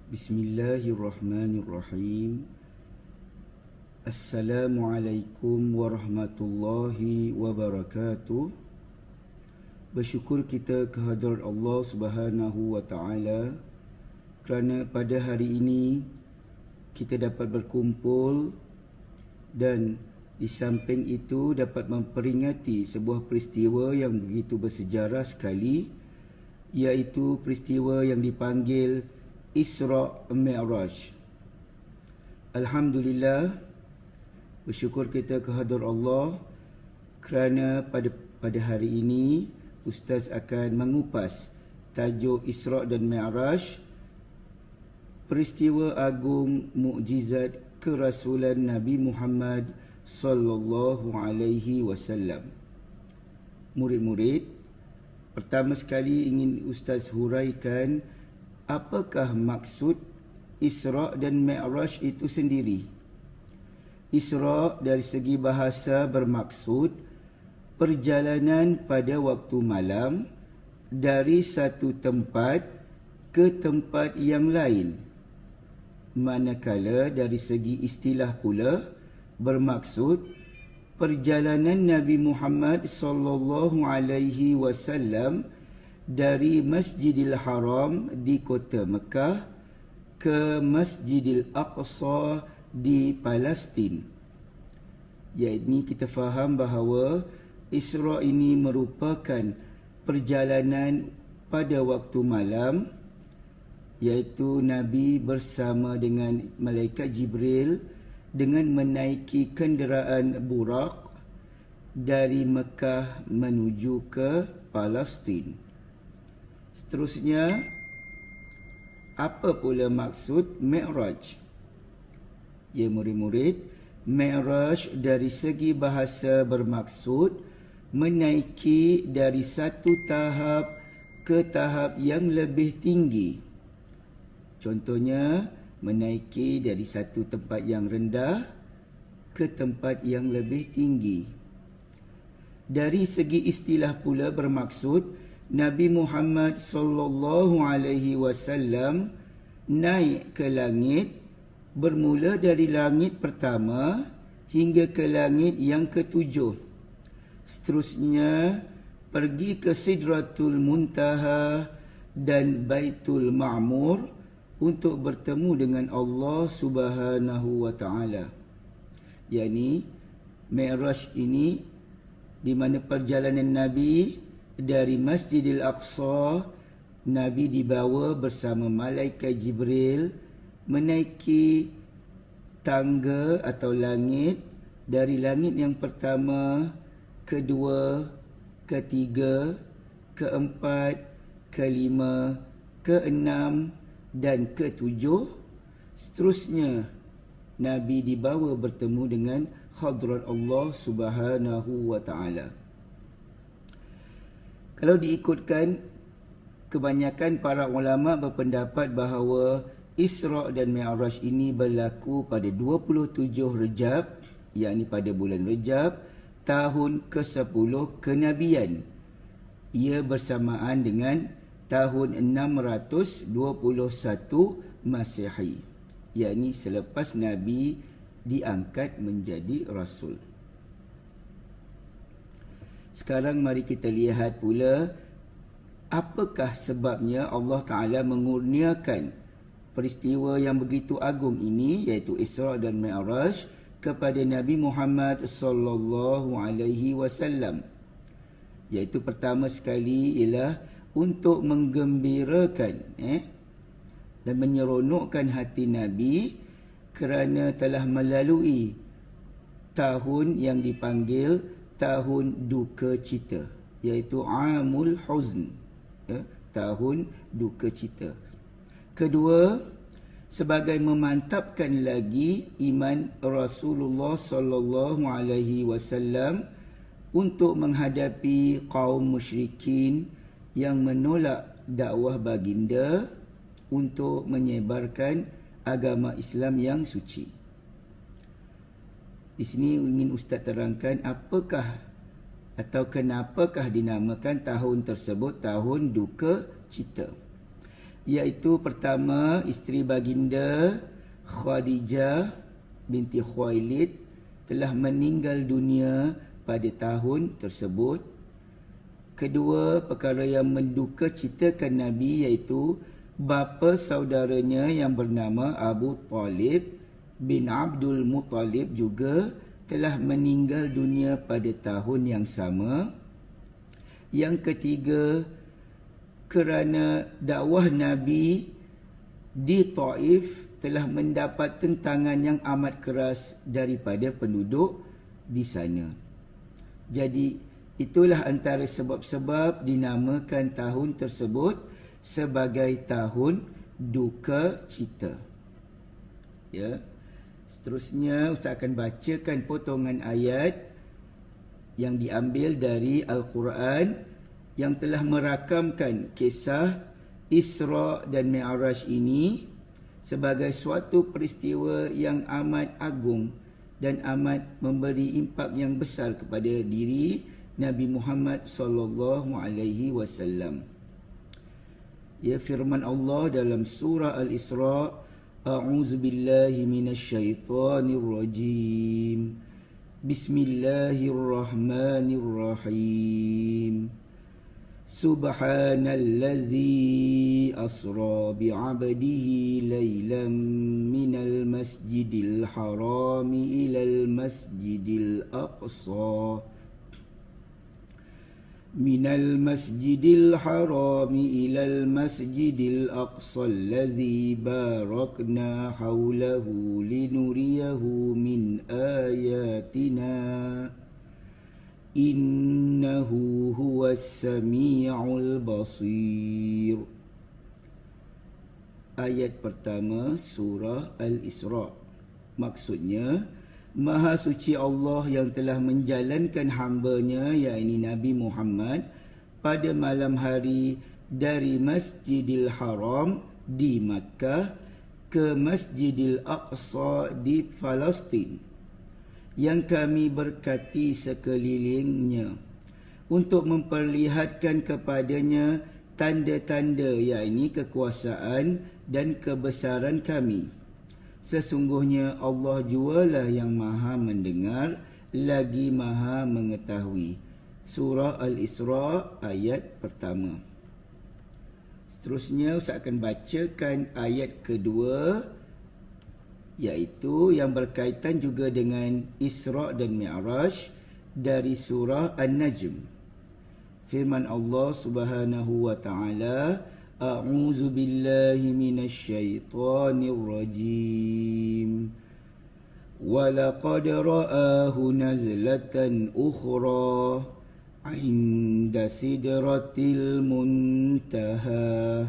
Bismillahirrahmanirrahim. Assalamualaikum warahmatullahi wabarakatuh. Bersyukur kita kehadrat Allah Subhanahu wa taala kerana pada hari ini kita dapat berkumpul dan di samping itu dapat memperingati sebuah peristiwa yang begitu bersejarah sekali, iaitu peristiwa yang dipanggil Isra' Mi'raj. Alhamdulillah, bersyukur kita kehadrat Allah kerana pada hari ini Ustaz akan mengupas tajuk Isra' dan Mi'raj, peristiwa agung mukjizat kerasulan Nabi Muhammad sallallahu alaihi wasallam. Murid-murid, pertama sekali ingin Ustaz huraikan apakah maksud Isra' dan Mi'raj itu sendiri. Isra' dari segi bahasa bermaksud perjalanan pada waktu malam dari satu tempat ke tempat yang lain. Manakala dari segi istilah pula bermaksud perjalanan Nabi Muhammad sallallahu alaihi wasallam dari Masjidil Haram di kota Mekah ke Masjidil Aqsa di Palestin. Iaitu kita faham bahawa Isra' ini merupakan perjalanan pada waktu malam, iaitu Nabi bersama dengan Malaikat Jibril dengan menaiki kenderaan burak dari Mekah menuju ke Palestin. Seterusnya, apa pula maksud Mi'raj? Ya murid-murid, Mi'raj dari segi bahasa bermaksud menaiki dari satu tahap ke tahap yang lebih tinggi. Contohnya, menaiki dari satu tempat yang rendah ke tempat yang lebih tinggi. Dari segi istilah pula bermaksud Nabi Muhammad sallallahu alaihi wasallam naik ke langit bermula dari langit pertama hingga ke langit yang ketujuh. Seterusnya pergi ke Sidratul Muntaha dan Baitul Ma'mur untuk bertemu dengan Allah Subhanahu wa taala. Yani Mi'raj ini di mana perjalanan Nabi dari Masjidil Aqsa, Nabi dibawa bersama Malaikat Jibril menaiki tangga atau langit dari langit yang pertama, kedua, ketiga, keempat, kelima, keenam dan ketujuh. Seterusnya Nabi dibawa bertemu dengan hadrat Allah Subhanahu wa taala. Kalau diikutkan, kebanyakan para ulama berpendapat bahawa Isra' dan Mi'raj ini berlaku pada 27 Rejab, yakni pada bulan Rejab, tahun ke-10 kenabian. Ia bersamaan dengan tahun 621 Masihi, yakni selepas Nabi diangkat menjadi Rasul. Sekarang mari kita lihat pula apakah sebabnya Allah Ta'ala mengurniakan peristiwa yang begitu agung ini, iaitu Isra' dan Mi'raj, kepada Nabi Muhammad sallallahu alaihi wasallam. Iaitu pertama sekali ialah untuk menggembirakan dan menyeronokkan hati Nabi kerana telah melalui tahun yang dipanggil tahun duka cita, iaitu Amul Huzn, tahun duka cita. Kedua, sebagai memantapkan lagi iman Rasulullah sallallahu alaihi wasallam untuk menghadapi kaum musyrikin yang menolak dakwah baginda untuk menyebarkan agama Islam yang suci. Di sini ingin Ustaz terangkan apakah atau kenapakah dinamakan tahun tersebut tahun duka cita. iaitu pertama isteri baginda Khadijah binti Khuwailid telah meninggal dunia pada tahun tersebut. Kedua, perkara yang menduka citakan Nabi iaitu bapa saudaranya yang bernama Abu Talib bin Abdul Muttalib juga telah meninggal dunia pada tahun yang sama. Yang ketiga, kerana dakwah Nabi di Taif telah mendapat tentangan yang amat keras daripada penduduk di sana. Jadi itulah antara sebab-sebab dinamakan tahun tersebut sebagai tahun duka cita. Ya. Seterusnya Ustaz akan bacakan potongan ayat yang diambil dari Al-Quran yang telah merakamkan kisah Isra dan Mi'raj ini sebagai suatu peristiwa yang amat agung dan amat memberi impak yang besar kepada diri Nabi Muhammad sallallahu alaihi wasallam. Ya, firman Allah dalam surah Al-Isra, A'udzu billahi minasyaitonir rajim. Bismillahirrahmanirrahim. Subhanallazi asra bi'abdihi laylan minal masjidil harami ilal masjidil aqsa minal masjidil harami ilal masjidil aqsa allazi barakna hawlahu linuriyahu min ayatina innahu huwas sami'ul basir. Ayat pertama surah Al-Isra. Maksudnya, Maha suci Allah yang telah menjalankan hamba-Nya, yakni Nabi Muhammad, pada malam hari dari Masjidil Haram di Makkah ke Masjidil Aqsa di Palestin, yang kami berkati sekelilingnya untuk memperlihatkan kepadanya tanda-tanda, yakni kekuasaan dan kebesaran kami. Sesungguhnya Allah jualah yang maha mendengar lagi maha mengetahui. Surah Al-Isra ayat pertama. Seterusnya Ustaz akan bacakan ayat kedua, iaitu yang berkaitan juga dengan Isra dan Mi'raj dari surah An-Najm. Firman Allah Subhanahu wa taala, A'udzu billahi minasyaitonir rajim. Wa laqad ra'ahu nazlatan ukhra 'inda sidratil muntaha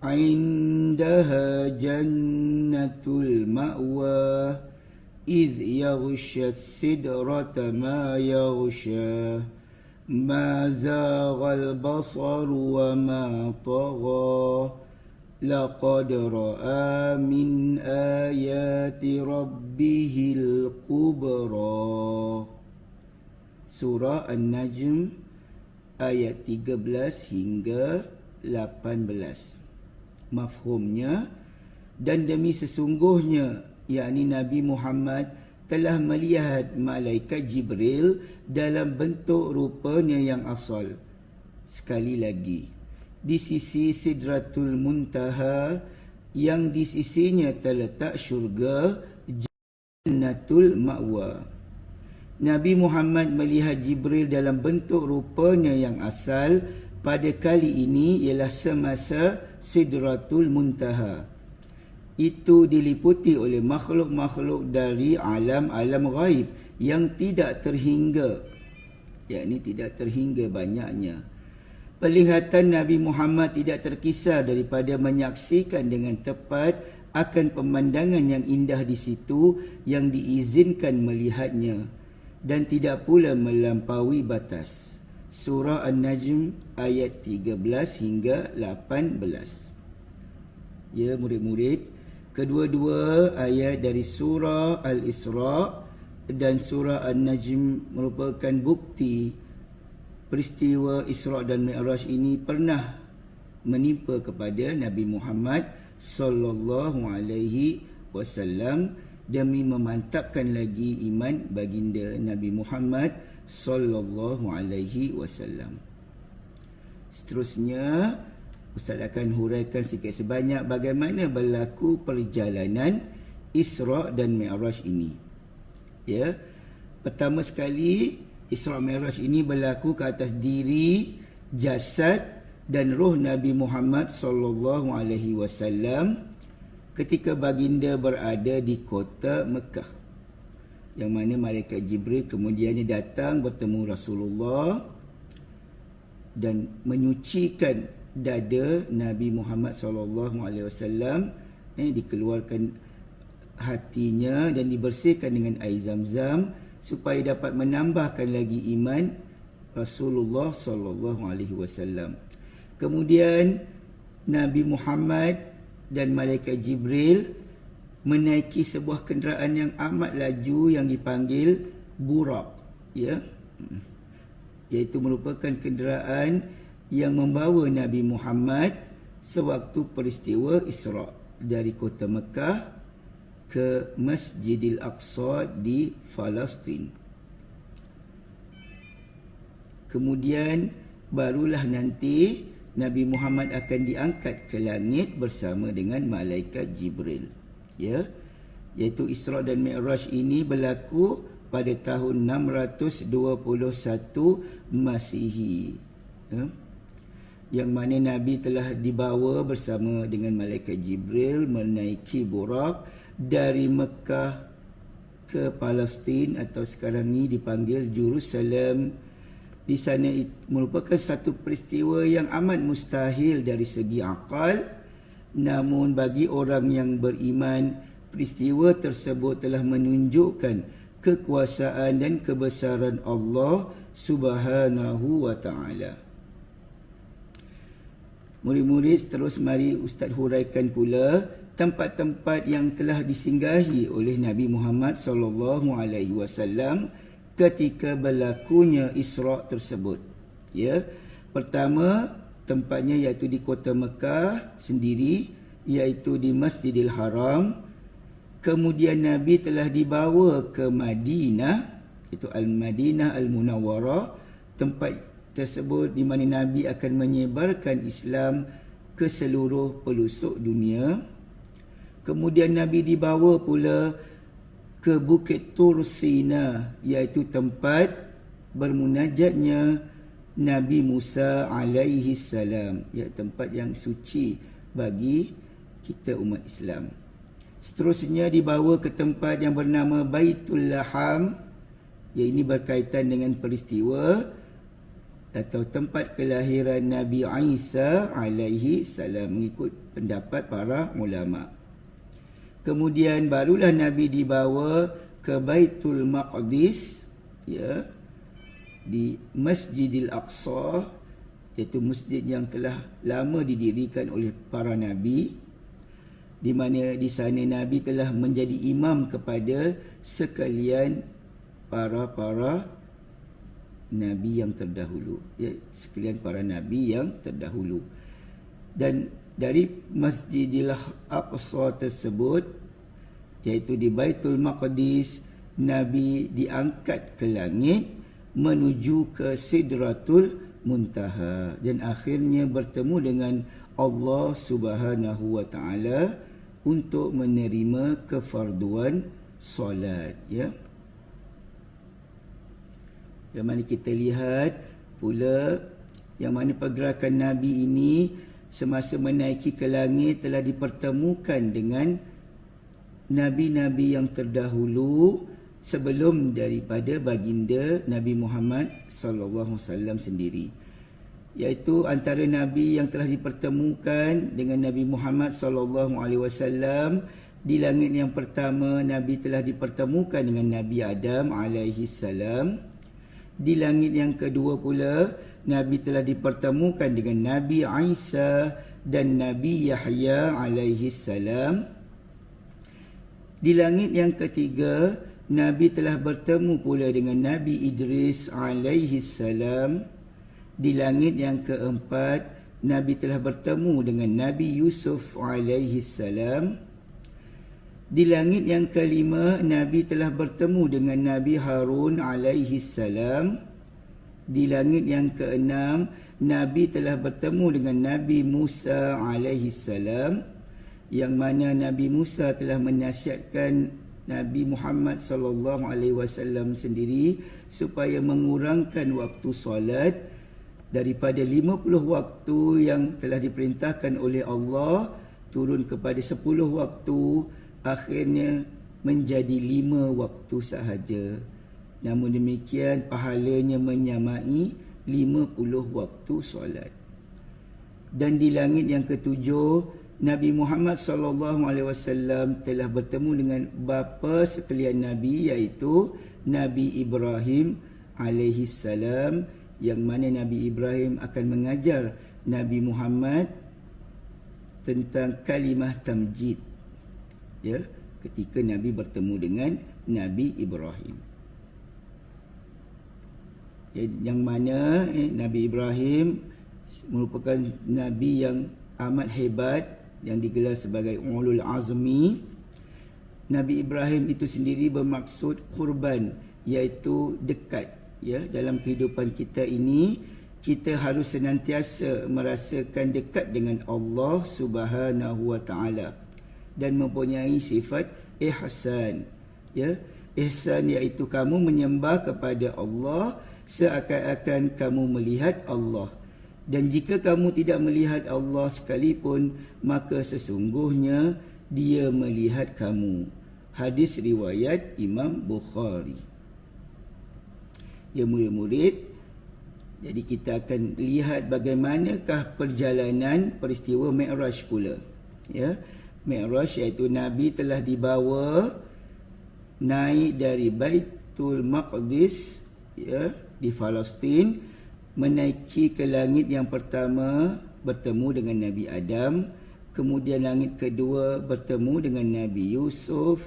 'indaha jannatul ma'wa idh yaghsha as-sidrata ma yaghsha ma zaghal basaru wa ma tagha laqad ra'a min ayati rabbihil kubra. Surah An-Najm ayat 13 hingga 18. Mafhumnya, dan demi sesungguhnya, yakni Nabi Muhammad telah melihat malaikat Jibril dalam bentuk rupanya yang asal. Sekali lagi, di sisi Sidratul Muntaha, yang di sisinya terletak syurga Jannatul Ma'wa. Nabi Muhammad melihat Jibril dalam bentuk rupanya yang asal pada kali ini ialah semasa Sidratul Muntaha. Itu diliputi oleh makhluk-makhluk dari alam-alam ghaib yang tidak terhingga, yakni tidak terhingga banyaknya. Penglihatan Nabi Muhammad tidak terkisar daripada menyaksikan dengan tepat akan pemandangan yang indah di situ yang diizinkan melihatnya, dan tidak pula melampaui batas. Surah An-Najm ayat 13 hingga 18. Ya murid-murid, kedua-dua ayat dari surah Al-Isra dan surah An-Najm merupakan bukti peristiwa Isra dan Mi'raj ini pernah menimpa kepada Nabi Muhammad sallallahu alaihi wasallam demi memantapkan lagi iman baginda Nabi Muhammad sallallahu alaihi wasallam. Seterusnya, Ustaz akan huraikan sikit sebanyak bagaimana berlaku perjalanan Isra' dan Mi'raj ini. Ya. Pertama sekali, Isra' Mi'raj ini berlaku ke atas diri, jasad dan roh Nabi Muhammad sallallahu alaihi wasallam ketika baginda berada di kota Mekah, yang mana malaikat Jibril kemudiannya datang bertemu Rasulullah dan menyucikan dada Nabi Muhammad sallallahu alaihi wasallam, dikeluarkan hatinya dan dibersihkan dengan air Zam-Zam supaya dapat menambahkan lagi iman Rasulullah sallallahu alaihi wasallam. Kemudian Nabi Muhammad dan malaikat Jibril menaiki sebuah kenderaan yang amat laju yang dipanggil Buraq, ya, iaitu merupakan kenderaan yang membawa Nabi Muhammad sewaktu peristiwa Isra' dari kota Mekah ke Masjidil Aqsa di Palestin. Kemudian barulah nanti Nabi Muhammad akan diangkat ke langit bersama dengan malaikat Jibril. Ya, iaitu Isra' dan Mi'raj ini berlaku pada tahun 621 Masihi. Ya, yang mana Nabi telah dibawa bersama dengan malaikat Jibril menaiki Buraq dari Mekah ke Palestin atau sekarang ni dipanggil Jerusalem. Di sana merupakan satu peristiwa yang amat mustahil dari segi akal. Namun bagi orang yang beriman, peristiwa tersebut telah menunjukkan kekuasaan dan kebesaran Allah Subhanahu wa ta'ala. Murid-murid, terus mari Ustaz huraikan pula tempat-tempat yang telah disinggahi oleh Nabi Muhammad sallallahu alaihi wasallam ketika berlakunya Isra' tersebut. Ya, pertama tempatnya iaitu di kota Mekah sendiri, iaitu di Masjidil Haram. Kemudian Nabi telah dibawa ke Madinah, itu Al-Madinah Al-Munawwarah, tempat tersebut di mana Nabi akan menyebarkan Islam ke seluruh pelosok dunia. Kemudian Nabi dibawa pula ke Bukit Tur Sina, iaitu tempat bermunajatnya Nabi Musa alaihi salam, iaitu tempat yang suci bagi kita umat Islam. Seterusnya dibawa ke tempat yang bernama Baitul Laham, yang ini berkaitan dengan peristiwa atau tempat kelahiran Nabi Isa alaihi salam mengikut pendapat para ulama. Kemudian barulah Nabi dibawa ke Baitul Maqdis, ya, di Masjidil Aqsa, iaitu masjid yang telah lama didirikan oleh para nabi, di mana di sana Nabi telah menjadi imam kepada sekalian para nabi yang terdahulu, ya, sekalian para nabi yang terdahulu. Dan dari Masjidil Aqsa tersebut, iaitu di Baitul Maqdis, Nabi diangkat ke langit menuju ke Sidratul Muntaha dan akhirnya bertemu dengan Allah Subhanahu wa ta'ala untuk menerima kefarduan solat, ya. Yang mana kita lihat pula yang mana pergerakan Nabi ini semasa menaiki ke langit telah dipertemukan dengan nabi-nabi yang terdahulu sebelum daripada baginda Nabi Muhammad sallallahu alaihi wasallam sendiri, iaitu antara nabi yang telah dipertemukan dengan Nabi Muhammad sallallahu alaihi wasallam di langit yang pertama. Nabi telah dipertemukan dengan Nabi Adam alaihi salam. Di langit yang kedua pula Nabi telah dipertemukan dengan Nabi Isa dan Nabi Yahya alaihi salam. Di langit yang ketiga Nabi telah bertemu pula dengan Nabi Idris alaihi salam. Di langit yang keempat Nabi telah bertemu dengan Nabi Yusuf alaihi salam. Di langit yang kelima, Nabi telah bertemu dengan Nabi Harun alaihi salam. Di langit yang keenam, Nabi telah bertemu dengan Nabi Musa alaihi salam, yang mana Nabi Musa telah menasihatkan Nabi Muhammad sallallahu alaihi wasallam sendiri supaya mengurangkan waktu solat daripada 50 waktu yang telah diperintahkan oleh Allah turun kepada 10 waktu, akhirnya menjadi 5 waktu sahaja. Namun demikian pahalanya menyamai 50 waktu solat. Dan di langit yang ketujuh, Nabi Muhammad sallallahu alaihi wasallam telah bertemu dengan bapa sekalian Nabi, iaitu Nabi Ibrahim alaihi salam, yang mana Nabi Ibrahim akan mengajar Nabi Muhammad tentang kalimah tamjid, ya, ketika Nabi bertemu dengan Nabi Ibrahim. Ya, yang mana Nabi Ibrahim merupakan Nabi yang amat hebat, yang digelar sebagai Ulul Azmi. Nabi Ibrahim itu sendiri bermaksud kurban, iaitu dekat. Ya, dalam kehidupan kita ini, kita harus senantiasa merasakan dekat dengan Allah Subhanahu wa taala dan mempunyai sifat ihsan. Ya, ihsan iaitu kamu menyembah kepada Allah seakan-akan kamu melihat Allah. Dan jika kamu tidak melihat Allah sekalipun, maka sesungguhnya Dia melihat kamu. Hadis riwayat Imam Bukhari. Ya murid-murid, jadi kita akan lihat bagaimanakah perjalanan peristiwa Mi'raj pula. Ya, Mi'raj iaitu Nabi telah dibawa naik dari Baitul Maqdis, ya, di Palestin, menaiki ke langit yang pertama bertemu dengan Nabi Adam, kemudian langit kedua bertemu dengan Nabi Yusuf,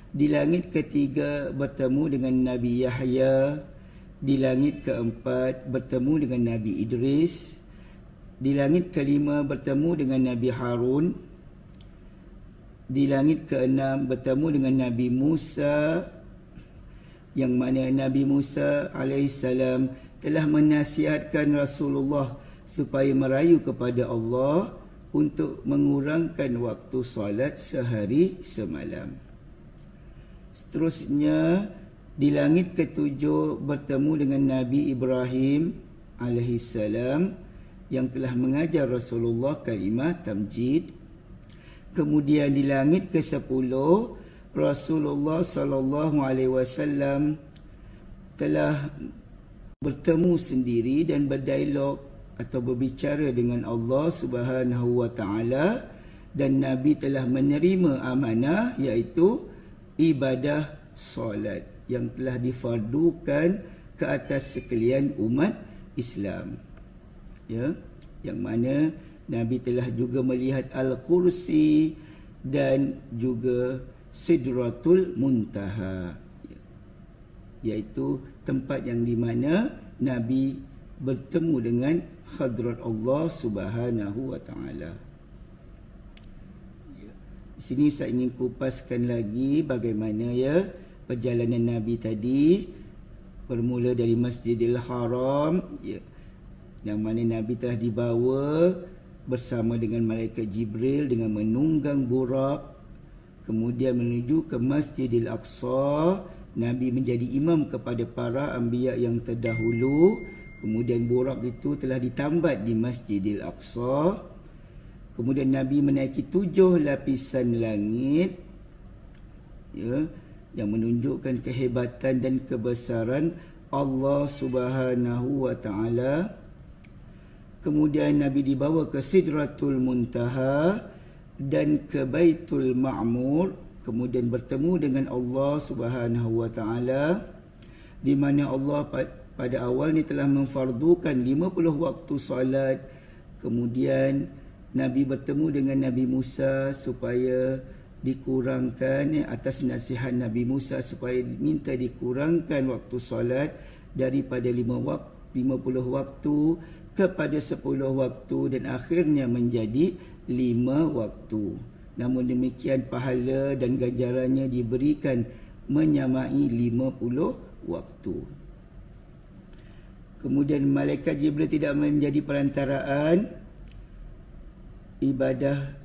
di langit ketiga bertemu dengan Nabi Yahya, di langit keempat bertemu dengan Nabi Idris, di langit kelima bertemu dengan Nabi Harun, di langit keenam bertemu dengan Nabi Musa, yang mana Nabi Musa alaihissalam telah menasihatkan Rasulullah supaya merayu kepada Allah untuk mengurangkan waktu solat sehari semalam. Seterusnya, di langit ketujuh bertemu dengan Nabi Ibrahim alaihissalam, yang telah mengajar Rasulullah kalimah tamjid. Kemudian di langit ke-10, Rasulullah sallallahu alaihi wasallam telah bertemu sendiri dan berdialog atau berbicara dengan Allah Subhanahu wa taala, dan Nabi telah menerima amanah, iaitu ibadah solat yang telah difardukan ke atas sekalian umat Islam. Ya, yang mana Nabi telah juga melihat Al-Kursi dan juga Sidratul Muntaha, iaitu tempat yang di mana Nabi bertemu dengan hadrat Allah Subhanahu wa taala. Di sini saya ingin kupaskan lagi bagaimana ya perjalanan Nabi tadi, bermula dari Masjidil Haram, ya, yang mana Nabi telah dibawa bersama dengan malaikat Jibril dengan menunggang burak, kemudian menuju ke Masjidil Aqsa. Nabi menjadi imam kepada para anbiya yang terdahulu. Kemudian burak itu telah ditambat di Masjidil Aqsa. Kemudian Nabi menaiki 7 lapisan langit, ya, yang menunjukkan kehebatan dan kebesaran Allah Subhanahu wa taala. Kemudian Nabi dibawa ke Sidratul Muntaha dan ke Baitul Ma'mur, kemudian bertemu dengan Allah Subhanahu wa taala, di mana Allah pada awalnya telah memfardukan 50 waktu solat. Kemudian Nabi bertemu dengan Nabi Musa supaya dikurangkan, atas nasihat Nabi Musa supaya minta dikurangkan waktu solat daripada 50 waktu kepada 10 waktu dan akhirnya menjadi 5 waktu. Namun demikian pahala dan ganjarannya diberikan menyamai 50 waktu. Kemudian malaikat Jibril tidak menjadi perantaraan ibadah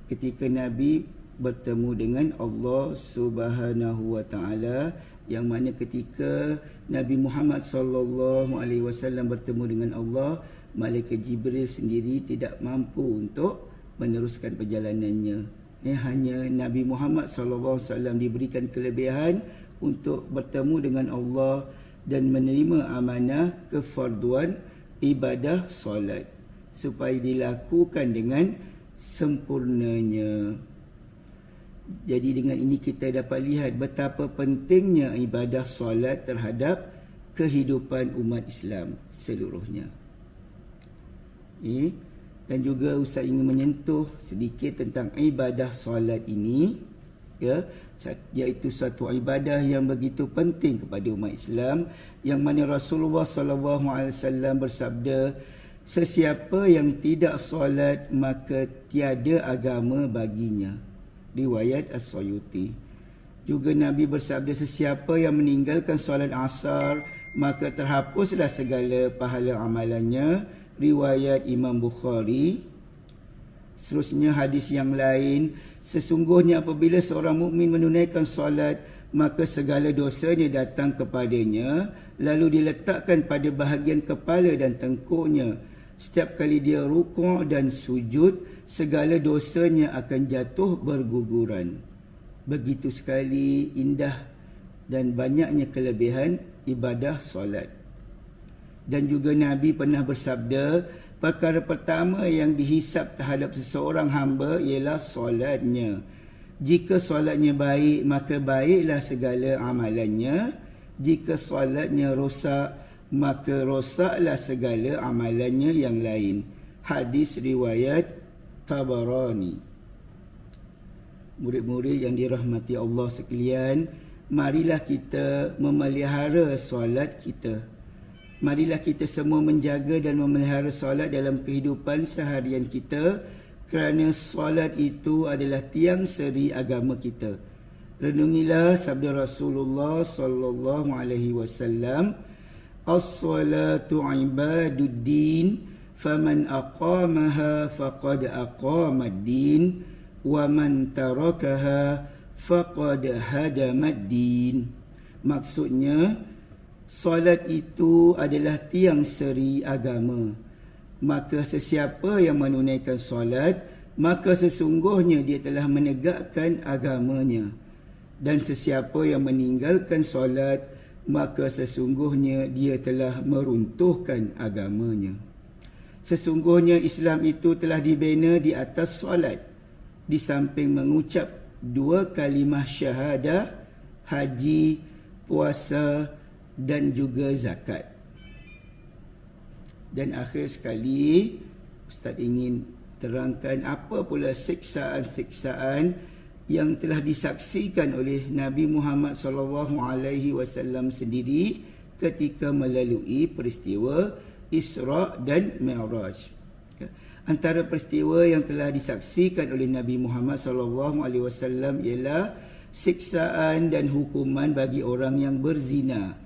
ketika Nabi bertemu dengan Allah Subhanahu wa taala, yang mana ketika Nabi Muhammad sallallahu alaihi wasallam bertemu dengan Allah, malaikat Jibril sendiri tidak mampu untuk meneruskan perjalanannya. Hanya Nabi Muhammad sallallahu alaihi wasallam diberikan kelebihan untuk bertemu dengan Allah dan menerima amanah kefarduan ibadah solat supaya dilakukan dengan sempurnanya. Jadi dengan ini kita dapat lihat betapa pentingnya ibadah solat terhadap kehidupan umat Islam seluruhnya. Dan juga Ustaz ingin menyentuh sedikit tentang ibadah solat ini, iaitu suatu ibadah yang begitu penting kepada umat Islam, yang mana Rasulullah SAW bersabda, sesiapa yang tidak solat maka tiada agama baginya. Riwayat As-Suyuti. Juga Nabi bersabda, sesiapa yang meninggalkan solat asar maka terhapuslah segala pahala amalannya. Riwayat Imam Bukhari. Seterusnya hadis yang lain, sesungguhnya apabila seorang mukmin menunaikan solat maka segala dosanya datang kepadanya lalu diletakkan pada bahagian kepala dan tengkuknya. Setiap kali dia rukuk dan sujud, segala dosanya akan jatuh berguguran. Begitu sekali indah dan banyaknya kelebihan ibadah solat. Dan juga Nabi pernah bersabda, perkara pertama yang dihisap terhadap seseorang hamba ialah solatnya. Jika solatnya baik, maka baiklah segala amalannya. Jika solatnya rosak, maka rosaklah segala amalannya yang lain. Hadis riwayat Tabarani. Murid-murid yang dirahmati Allah sekalian, marilah kita memelihara solat kita. Marilah kita semua menjaga dan memelihara solat dalam kehidupan seharian kita, kerana solat itu adalah tiang seri agama kita. Renungilah sabda Rasulullah sallallahu alaihi wasallam, as-salatu ibaduddin, faman aqamaha faqad aqamad-din, wa man tarakaha faqad hadamad-din. Maksudnya, solat itu adalah tiang seri agama. Maka sesiapa yang menunaikan solat, maka sesungguhnya dia telah menegakkan agamanya. Dan sesiapa yang meninggalkan solat, maka sesungguhnya dia telah meruntuhkan agamanya. Sesungguhnya Islam itu telah dibina di atas solat, di samping mengucap 2 kalimah syahadah, haji, puasa dan juga zakat. Dan akhir sekali, Ustaz ingin terangkan apa pula siksaan-siksaan yang telah disaksikan oleh Nabi Muhammad SAW sendiri ketika melalui peristiwa Isra' dan Mi'raj. Antara peristiwa yang telah disaksikan oleh Nabi Muhammad SAW ialah siksaan dan hukuman bagi orang yang berzina,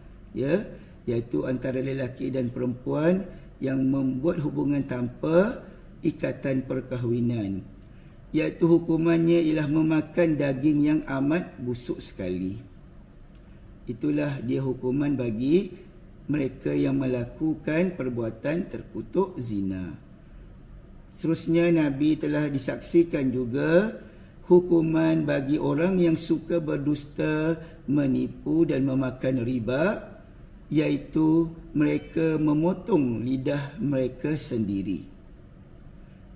iaitu antara lelaki dan perempuan yang membuat hubungan tanpa ikatan perkahwinan, iaitu hukumannya ialah memakan daging yang amat busuk sekali. Itulah dia hukuman bagi mereka yang melakukan perbuatan terkutuk zina. Seterusnya Nabi telah disaksikan juga hukuman bagi orang yang suka berdusta, menipu dan memakan riba, iaitu mereka memotong lidah mereka sendiri.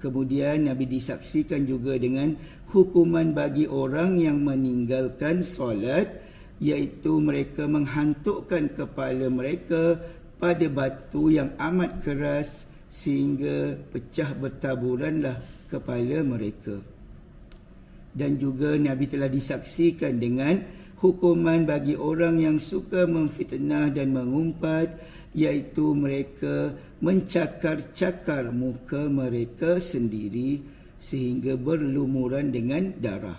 Kemudian Nabi disaksikan juga dengan hukuman bagi orang yang meninggalkan solat, iaitu mereka menghantukkan kepala mereka pada batu yang amat keras sehingga pecah bertaburanlah kepala mereka. Dan juga Nabi telah disaksikan dengan hukuman bagi orang yang suka memfitnah dan mengumpat, iaitu mereka mencakar-cakar muka mereka sendiri sehingga berlumuran dengan darah.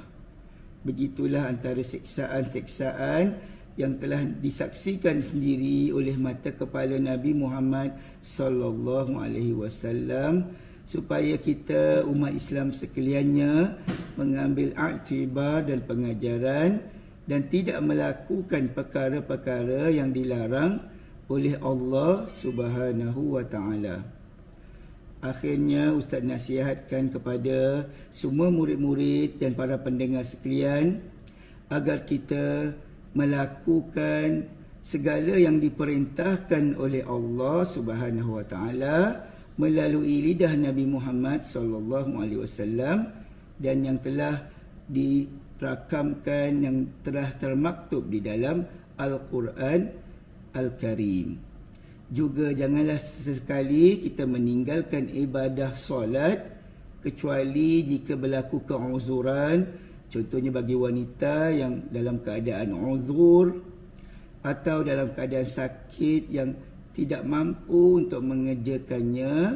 Begitulah antara seksaan-seksaan yang telah disaksikan sendiri oleh mata kepala Nabi Muhammad sallallahu alaihi wasallam, supaya kita umat Islam sekaliannya mengambil iktibar dan pengajaran dan tidak melakukan perkara-perkara yang dilarang oleh Allah Subhanahu wa taala. Akhirnya Ustaz nasihatkan kepada semua murid-murid dan para pendengar sekalian agar kita melakukan segala yang diperintahkan oleh Allah Subhanahu wa taala melalui lidah Nabi Muhammad sallallahu alaihi wasallam dan yang telah dirakamkan, yang telah termaktub di dalam Al-Quran Al-Karim. Juga janganlah sesekali kita meninggalkan ibadah solat kecuali jika berlaku keuzuran. Contohnya bagi wanita yang dalam keadaan uzur atau dalam keadaan sakit yang tidak mampu untuk mengerjakannya,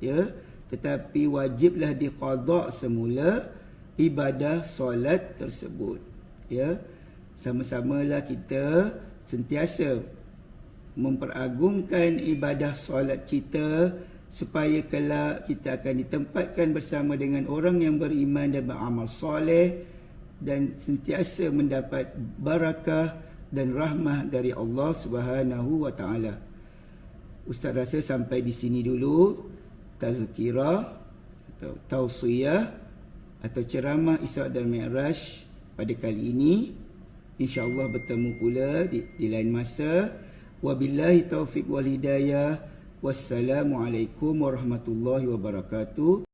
ya, tetapi wajiblah diqada semula ibadah solat tersebut, ya. Sama-samalah kita sentiasa memperagungkan ibadah solat kita supaya kelak kita akan ditempatkan bersama dengan orang yang beriman dan beramal soleh dan sentiasa mendapat barakah dan rahmah dari Allah Subhanahu wa taala. Ustaz rasa sampai di sini dulu tazkirah atau tausiyah atau ceramah Isra dan Mi'raj pada kali ini. InsyaAllah bertemu pula di lain masa. Wabillahi taufiq wal hidayah. Wassalamualaikum warahmatullahi wabarakatuh.